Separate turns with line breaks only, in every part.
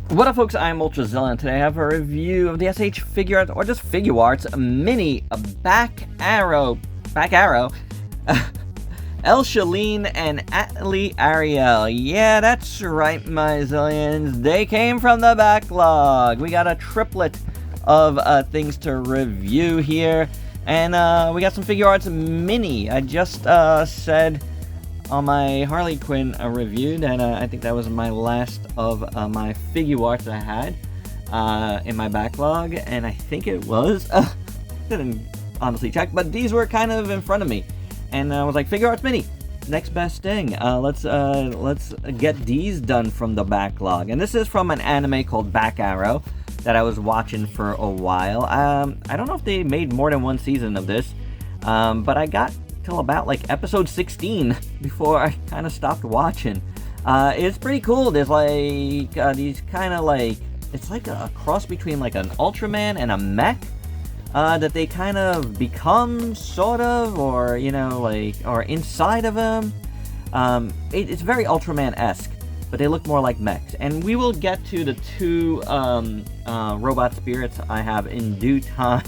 What up, folks? I'm ultrazillatoys, and today I have a review of the SH Figuarts, or just Figuarts Mini, a back arrow, Elsha Lean and Atlee Ariel. Yeah, that's right, my zillions. They came from the backlog. We got a triplet of things to review here, and we got some Figuarts Mini. I just said on my Harley Quinn review that I think that was my last of my Figuarts I had in my backlog, and I think it was. Didn't honestly check, but these were kind of in front of me, and I was like, Figuarts Mini, next best thing. Let's get these done from the backlog. And this is from an anime called Back Arrow that I was watching for a while. I don't know if they made more than one season of this, but I got till about like episode 16 before I kind of stopped watching. It's pretty cool. There's like these kind of like, it's like a cross between like an Ultraman and a mech that they kind of become, sort of, or you know, like, or inside of them. It's very Ultraman-esque, but they look more like mechs. And we will get to the two robot spirits I have in due time.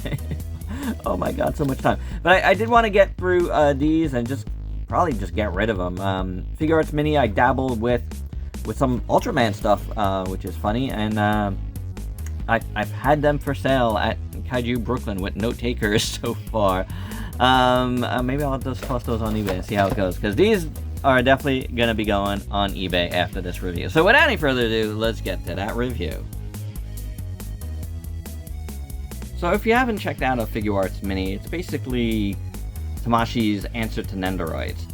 Oh my god, so much time. But I did want to get through these and probably just get rid of them. Figuarts Mini, I dabbled with some Ultraman stuff, which is funny, and I've had them for sale at Kaiju Brooklyn with no takers so far. Maybe I'll just toss those on eBay and see how it goes, because these are definitely going to be going on eBay after this review. So without any further ado, let's get to that review. So if you haven't checked out a Figuarts Mini, it's basically Tamashi's answer to Nendoroids.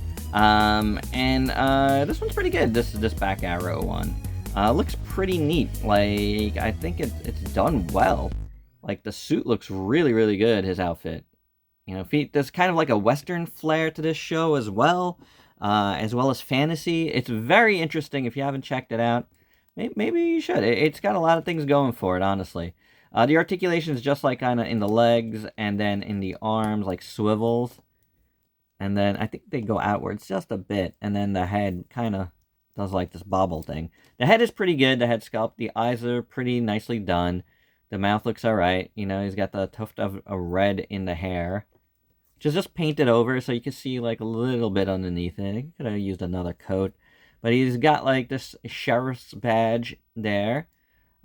This one's pretty good, this Back Arrow one. Looks pretty neat. Like, I think it's done well. Like, the suit looks really, really good, his outfit. You know, there's kind of like a Western flair to this show as well as fantasy. It's very interesting. If you haven't checked it out, maybe you should. It's got a lot of things going for it, honestly. The articulation is just like kind of in the legs and then in the arms, like swivels. And then I think they go outwards just a bit. And then the head kind of does like this bobble thing. The head is pretty good, the head sculpt. The eyes are pretty nicely done. The mouth looks alright. You know, he's got the tuft of a red in the hair, which is just painted over so you can see like a little bit underneath it. He could have used another coat. But he's got like this sheriff's badge there.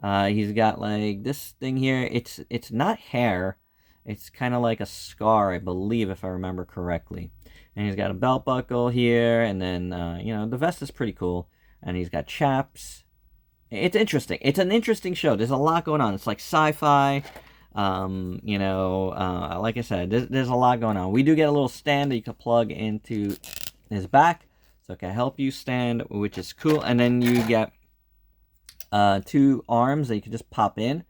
He's got like this thing here. It's not hair. It's kind of like a scar, I believe, if I remember correctly. And he's got a belt buckle here, and then you know, the vest is pretty cool. And he's got chaps. It's interesting. It's an interesting show. There's a lot going on. It's like sci-fi. You know, like I said, there's a lot going on. We do get a little stand that you can plug into his back, so it can help you stand, which is cool. And then you get two arms that you can just pop in,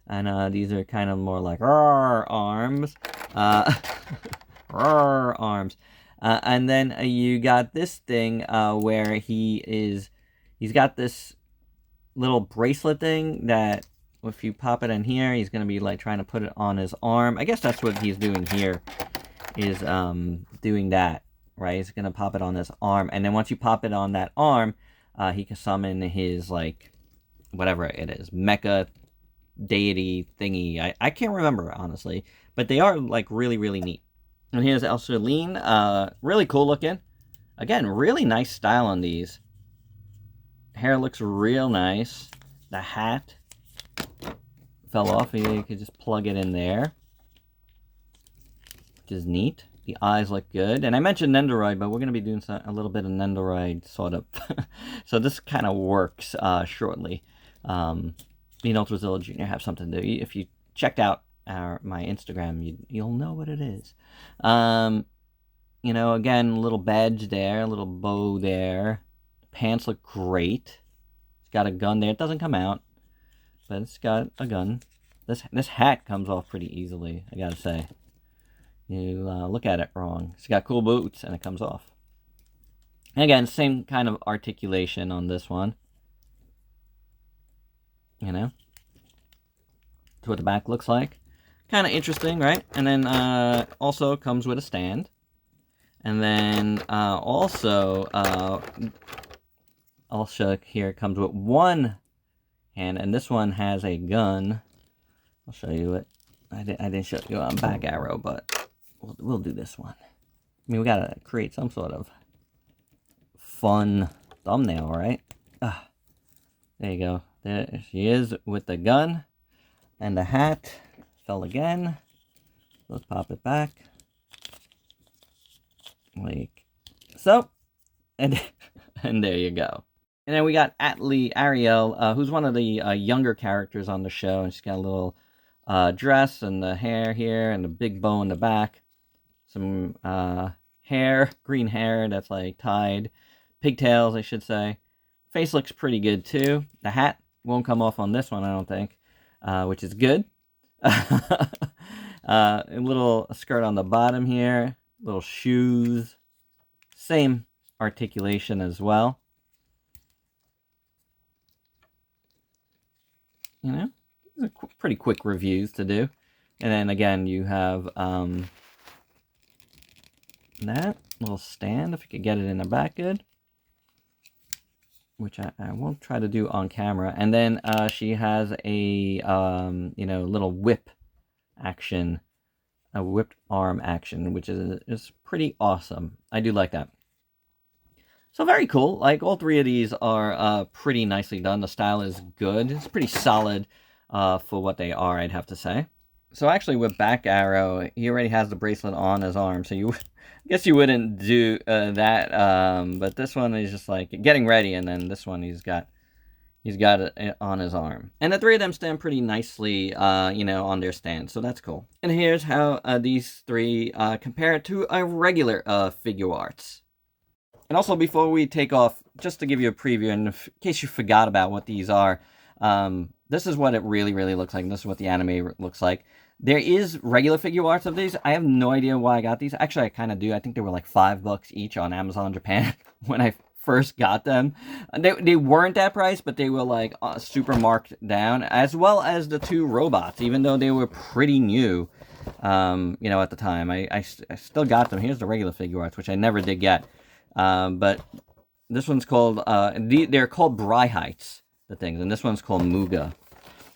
and these are kind of more like arms, arms, and then you got this thing where he's got this little bracelet thing that if you pop it in here, he's gonna be like trying to put it on his arm. I guess that's what he's doing here, is doing that, right? He's gonna pop it on his arm, and then once you pop it on that arm, he can summon his, like, whatever it is, mecha deity thingy. I can't remember, honestly, but they are like really, really neat. And here's Elsha Lean, really cool looking. Again, really nice style on these. Hair looks real nice. The hat fell off. You could just plug it in there, which is neat. The eyes look good. And I mentioned Nendoroid, but we're going to be doing a little bit of Nendoroid, sort of. So this kind of works shortly. Me and Ultrazilla Jr. have something to do. If you checked out my Instagram, you'll know what it is. You know, again, little badge there, a little bow there. Pants look great. It's got a gun there. It doesn't come out, but it's got a gun. This hat comes off pretty easily, I gotta say. You look at it wrong. It's got cool boots, and it comes off. And again, same kind of articulation on this one. You know? That's what the back looks like. Kind of interesting, right? And then also comes with a stand. And then also Elsha here comes with one hand, and this one has a gun. I'll show you it. I didn't show you on back arrow, but we'll do this one. I mean, we gotta create some sort of fun thumbnail, right? There you go. There she is with the gun and the hat. Fell again. Let's pop it back. Like so. And there you go. And then we got Atlee Ariel, who's one of the younger characters on the show. And she's got a little dress and the hair here and the big bow in the back. Some hair, green hair that's like tied. Pigtails, I should say. Face looks pretty good too. The hat won't come off on this one, I don't think, which is good. A little skirt on the bottom here. Little shoes. Same articulation as well. You know, these are pretty quick reviews to do. And then again, you have that little stand, if you could get it in the back good. Which I won't try to do on camera. And then she has a, you know, little whip action. A whipped arm action, which is pretty awesome. I do like that. So very cool. Like, all three of these are pretty nicely done. The style is good. It's pretty solid for what they are, I'd have to say. So actually with back arrow, he already has the bracelet on his arm. So I guess you wouldn't do that. But this one is just like getting ready. And then this one he's got it on his arm. And the three of them stand pretty nicely, you know, on their stand. So that's cool. And here's how these three compare to a regular Figuarts. And also, before we take off, just to give you a preview, and in case you forgot about what these are, this is what it really, really looks like. This is what the anime looks like. There is regular Figuarts of these. I have no idea why I got these. Actually, I kind of do. I think they were like $5 each on Amazon Japan when I first got them. They weren't that price, but they were like super marked down, as well as the two robots, even though they were pretty new, you know, at the time. I still got them. Here's the regular Figuarts, which I never did get. But this one's called, they're called Bryhites, the things, and this one's called Muga.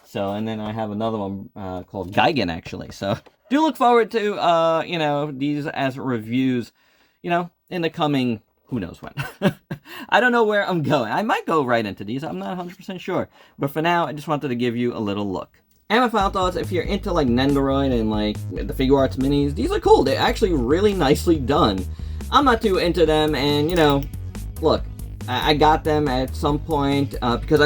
So, and then I have another one called Gigan, actually. So, do look forward to, you know, these as reviews, you know, in the coming, who knows when. I don't know where I'm going. I might go right into these. I'm not 100% sure. But for now, I just wanted to give you a little look. And my final thoughts, if you're into, like, Nendoroid and, like, the Figuarts Minis, these are cool. They're actually really nicely done. I'm not too into them, and, you know, look, I got them at some point, because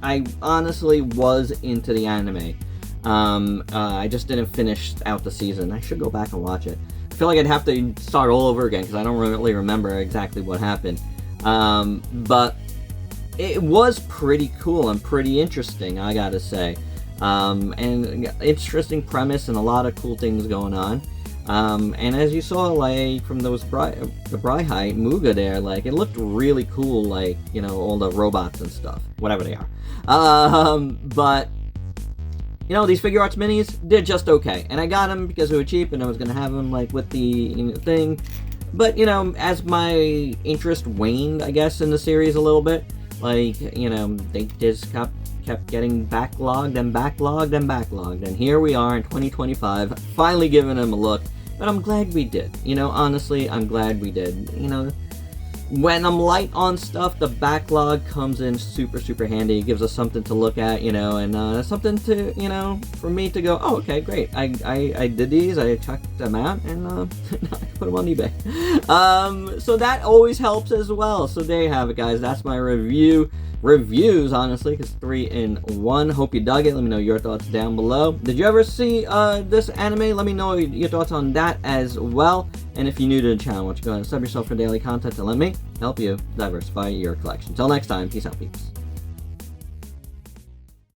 I honestly was into the anime. I just didn't finish out the season. I should go back and watch it. I feel like I'd have to start all over again, because I don't really remember exactly what happened. But it was pretty cool and pretty interesting, I gotta say. And interesting premise and a lot of cool things going on. And as you saw, like, from those the Bryhite Muga there, like, it looked really cool, like, you know, all the robots and stuff, whatever they are. But, you know, these Figuarts Minis, they're just okay. And I got them because they were cheap, and I was going to have them, like, with the, you know, thing. But, you know, as my interest waned, I guess, in the series a little bit, like, you know, they just kept getting backlogged and backlogged and backlogged. And here we are in 2025, finally giving them a look. But I'm glad we did. You know, honestly, I'm glad we did. You know, when I'm light on stuff, the backlog comes in super, super handy. It gives us something to look at, you know, and something to, you know, for me to go, oh, okay, great. I did these, I checked them out, and now I can put them on eBay. So that always helps as well. So there you have it, guys. That's my reviews, honestly, because 3 in 1. Hope you dug it. Let me know your thoughts down below. Did you ever see this anime? Let me know your thoughts on that as well. And if you're new to the channel, why don't you go ahead and sub yourself for daily content and let me help you diversify your collection. Until next time, peace out, peeps.